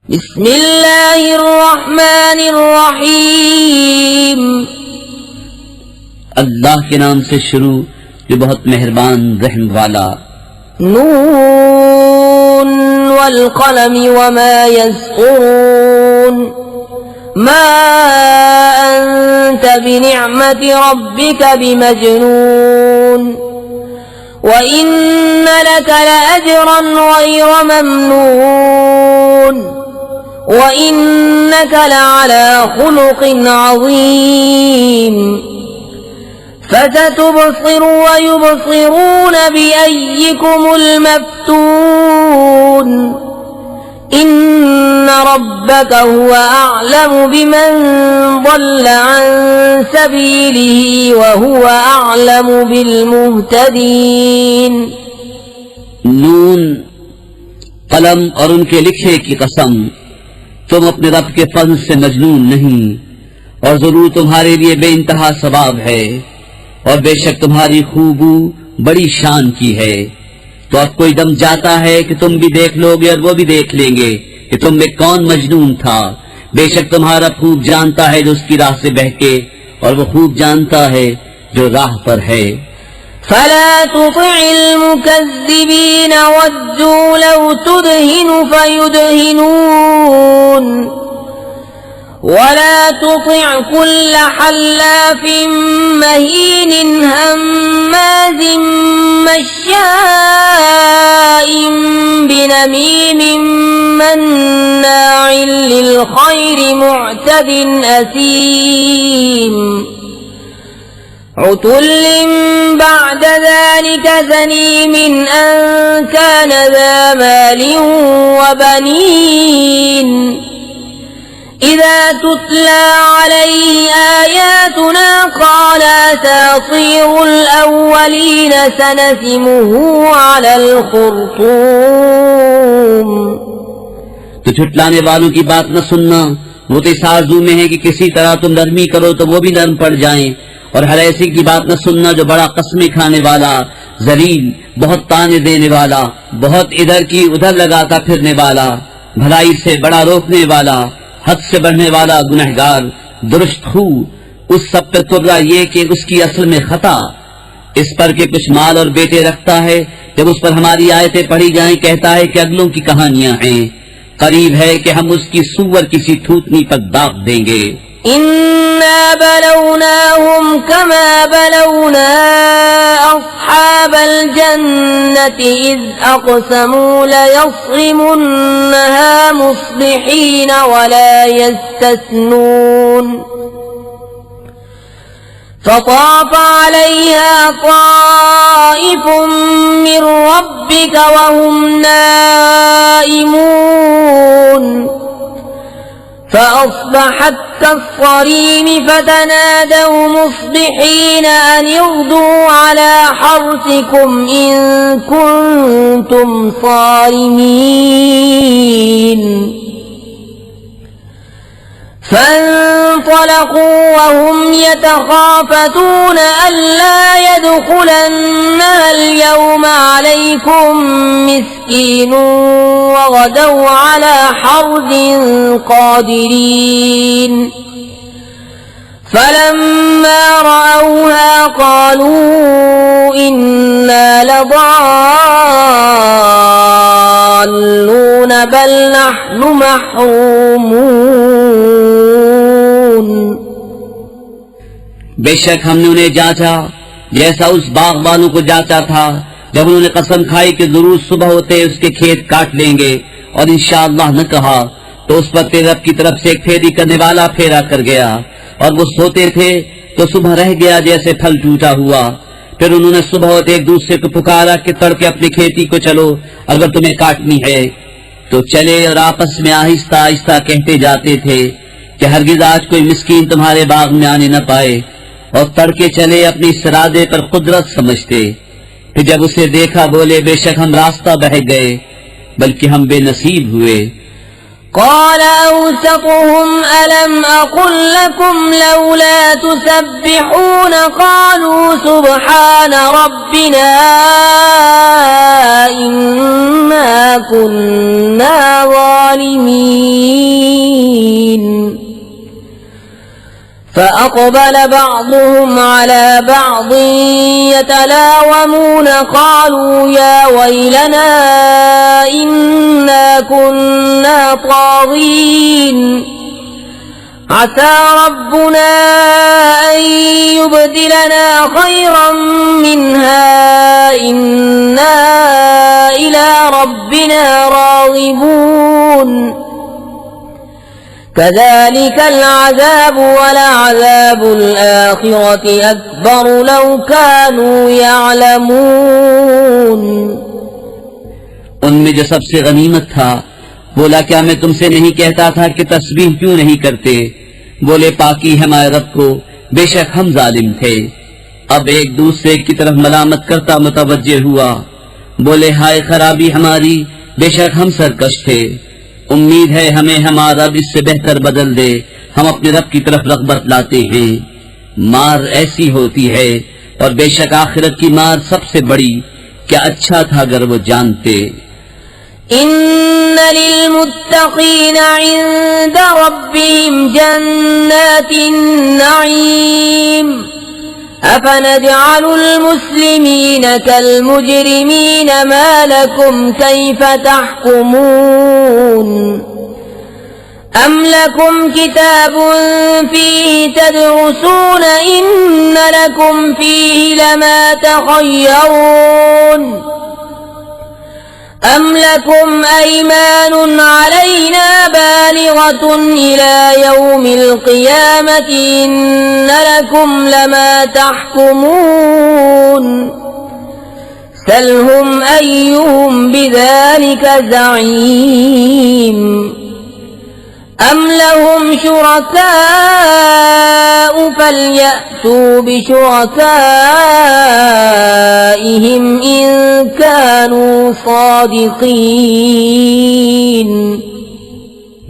बिस्मिल्लाहिर्रहमानिर्रहीम। अल्लाह के नाम से शुरू जो बहुत मेहरबान रहम वाला। नून वल क़लमि वमा यस्क़ुरून मा अंत बिनिअमति रब्बिका बिमजनून व इन्न लका लअजरन गैर ममनून व इन्नका लअला खुलुक़िन अज़ीम। फसतुबसिर व युबसिरून बिअय्यिकुमुल मफ्तून इन्न रब्बका हुवा अअलमु बिमन ضل अन सबीलिही व हुवा अअलमु बिलमुहतदीन। नून, कलम और उनके लिखे की कसम, तुम अपने रब के फज़्ल से मजनून नहीं, और जरूर तुम्हारे लिए बेइंतहा सवाब है, और बेशक तुम्हारी खूबू बड़ी शान की है। तो अब कोई दम जाता है कि तुम भी देख लोगे और वो भी देख लेंगे कि तुम में कौन मजनून था। बेशक तुम्हारा खूब जानता है जो उसकी राह से बहके, और वो खूब जानता है जो राह पर है। फला तुतिअल मुकज़्ज़िबीन वद्दू लौ तुदहिनु फयुदहिनून वला तुतिअ कुल्ल हल्लाफिन महीन हम्माज़िन मश्शाइन बिनमीमिन मन्नाइल लिलखैरि मुअतदिन असीम। उतुल्लिन बअद ज़ालिक ज़नीमिन अन कान ज़ा मालिन व बनीन। इज़ा तुतला अलैहि आयातुना क़ाल असातीरुल अव्वलीन सनसिमुहु अलल खुर्तूम। तो झुटलाने वालों की बात न सुनना, वो तो इस आरज़ू में है कि किसी तरह तुम नरमी करो तो वो भी नरम पड़ जाएं। और हर ऐसी की बात न सुनना जो बड़ा कसमें खाने वाला, जलील, बहुत ताने देने वाला, बहुत इधर की उधर लगाता फिरने वाला, भलाई से बड़ा रोकने वाला, हद से बढ़ने वाला गुनहगार, दुरुस्त खू, उस सब पे तुर्रा ये कि उसकी असल में खता इस पर के कुछ माल और बेटे रखता है। जब उस पर हमारी आयतें पढ़ी जाएं कहता है कि अगलों की कहानियां हैं। करीब है कि हम उसकी सूअर किसी थूथनी पर दाग देंगे। इन्ना बलौनाहुम कमा बलौना अस्हाबल जन्नति इज़ अक़समू लयस्रिमुन्नहा मुस्बिहीन वला यस्तस्नून। फताफ़ अलैहा ताइफ़ुम मिन रब्बिक वहुम नाइमून। فأصبحت كالصريم فتنادوا مصبحين أن اغدوا على حرثكم إن كنتم صارمين. فانطلقوا وهم يتخافتون ألا يدخلنها اليوم عليكم مسكين وغدوا على حرد قادرين. فلما رأوها قالوا إنا لضالون بل نحن محرومون. बेशक हमने उन्हें जांचा जैसा उस बाग वालों को जांचा था जब उन्होंने कसम खाई कि जरूर सुबह होते उसके खेत काट लेंगे, और इंशाअल्लाह न कहा तो उस पर तेरे रब की तरफ से एक फेरी करने वाला फेरा कर गया, और वो सोते थे तो सुबह रह गया जैसे फल टूटा हुआ। फिर उन्होंने सुबह होते एक दूसरे को पुकारा कि तड़के अपनी खेती को चलो, अगर तुम्हें काटनी है तो चले, और आपस में आहिस्ता आहिस्ता कहते जाते थे कि हरगिज आज कोई मिस्कीन तुम्हारे बाग में आने न पाए, और तड़के चले अपने इस इरादे पर कुदरत समझते। फिर जब उसे देखा बोले बेशक हम रास्ता बह गए, बल्कि हम बेनसीब हुए। قال أوسطهم ألم أقل لكم لولا تسبحون قالوا سبحان ربنا إنا كنا ظالمين. فأقبل بعضهم على بعض يتلاومون قالوا يا ويلنا إنا كنا طاغين عسى ربنا أن يبدلنا خيرا منها إنا إلى ربنا راغبون كذلك العذاب ولعذاب الآخرة أكبر لو كانوا يعلمون। उनमें जो सबसे गनीमत था बोला, क्या मैं तुमसे नहीं कहता था कि तस्बीह क्यों नहीं करते? बोले, पाकी है हमारे रब को, बेशक हम जालिम थे। अब एक दूसरे की तरफ मलामत करता मुतवज्जे हुआ। बोले, हाय खराबी हमारी, बेशक हम सरकश थे। उम्मीद है हमें हमारा रब इससे बेहतर बदल दे, हम अपने रब की तरफ रग़बत लाते हैं। मार ऐसी होती है और बेशक आखिरत की मार सबसे बड़ी। क्या अच्छा था अगर वो जानते। إن للمتقين عند ربهم جنات النعيم أفنجعل المسلمين كالمجرمين ما لكم كيف تحكمون أم لكم كتاب فيه تدرسون إن لكم فيه لما تخيرون أم لكم أيمان علينا بالغة إلى يوم القيامة إن لكم لما تحكمون سلهم أيهم بذلك زعيم أم لهم شركاء فليأتوا بشركائهم إن كانوا صادقين।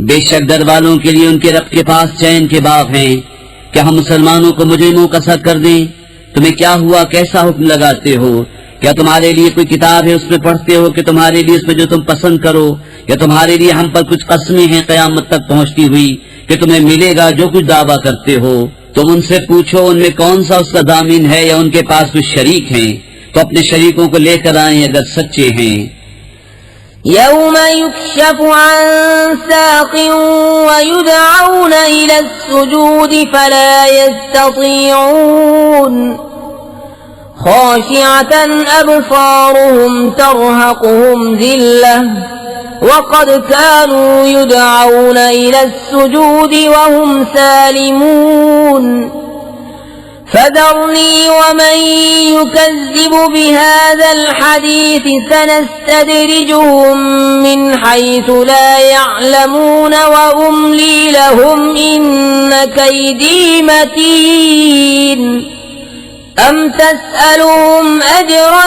बेशक दर वालों के लिए उनके रब के पास चैन के बाग हैं। क्या हम मुसलमानों को मुजरिमों का साथ कर दें? तुम्हें क्या हुआ, कैसा हुक्म लगाते हो? क्या तुम्हारे लिए कोई किताब है, उसमें पढ़ते हो कि तुम्हारे लिए उसमें जो तुम पसंद करो? या तुम्हारे लिए हम पर कुछ कस्में हैं कयामत तक पहुंचती हुई कि तुम्हें मिलेगा जो कुछ दावा करते हो? तुम उनसे पूछो उनमें कौन सा उसका दामिन है या उनके पास कुछ शरीक हैं, तो अपने शरीकों को लेकर आए अगर सच्चे हैं। यौम युक्शफु अन साक़िन व युदअऊन इला अस्सुजूद फला यस्ततीऊन खाशिअतन अबसारुहुम तर्हक़ुहुम ज़िल्लह वक़द कानू युदअऊन इला अस्सुजूद वहुम सालिमून فذرني ومن يكذب بهذا الحديث سنستدرجهم من حيث لا يعلمون وأملي لهم إن كيدي متين أم تسألهم أجرا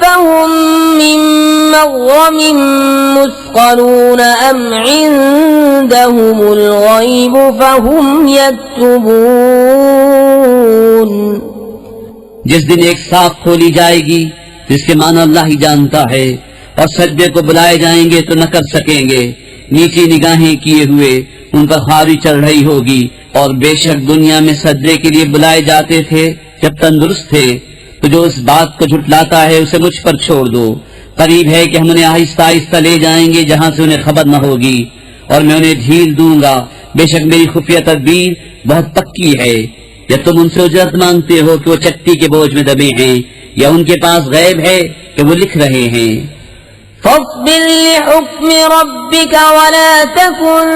فهم من مغرم مثقلون أم عندهم الغيب فهم يكتبون। जिस दिन एक साख खोली जाएगी जिसके माना अल्लाह ही जानता है, और सजदे को बुलाए जाएंगे तो न कर सकेंगे, नीची निगाहें किए हुए उन पर खारी चढ़ रही होगी। और बेशक दुनिया में सजदे के लिए बुलाए जाते थे जब तंदुरुस्त थे, तो जो इस बात को झुटलाता है उसे मुझ पर छोड़ दो। करीब है कि हम उन्हें आहिस्ता आहिस्ता ले जाएंगे जहां से उन्हें खबर न होगी, और मैं उन्हें ढील दूंगा। बेशक मेरी खुफिया तदबीर बहुत पक्की है। या तुम उनसे उजरत मांगते हो कि वो चट्टी के बोझ में दबे हैं, या उनके पास गैब है कि वो लिख रहे हैं। فاصبر لحكم ربك ولا تكن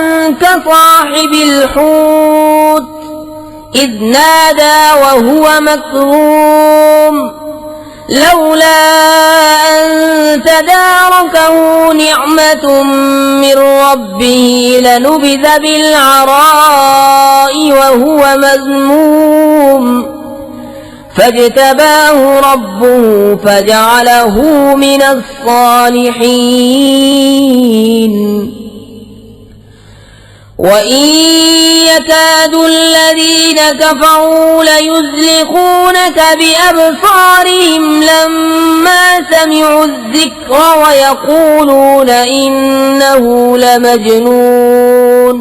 كصاحب الحوت إذ نادى وهو مكظوم لولا أن تداركه نعمة من ربه لنبذ بالعراء وهو مذموم فاجتباه ربه فجعله من الصالحين وإن يكاد الذين كفروا ليزلقونك بأبصارهم لما سمعوا الذكر ويقولون إنه لمجنون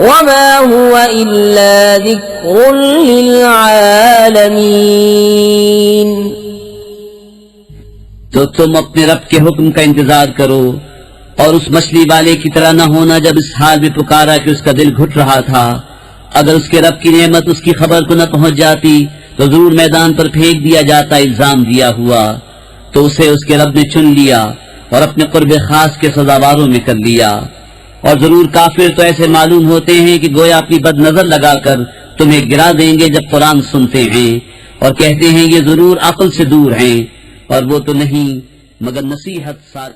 वमा हुवा इल्ला ज़िक्रुन लिलआलमीन। तो तुम अपने रब के हुक्म का इंतजार करो और उस मछली वाले की तरह न होना जब इस हाल में पुकारा कि उसका दिल घुट रहा था। अगर उसके रब की नेमत उसकी खबर को न पहुंच जाती तो जरूर मैदान पर फेंक दिया जाता इल्जाम दिया हुआ। तो उसे उसके रब ने चुन लिया और अपने कुर्ब खास के सजावारों में कर लिया। और जरूर काफिर तो ऐसे मालूम होते हैं कि गोया अपनी बदनजर लगाकर तुम्हें गिरा देंगे जब कुरान सुनते हैं और कहते हैं ये जरूर अक्ल से दूर हैं और वो तो नहीं मगर नसीहत सार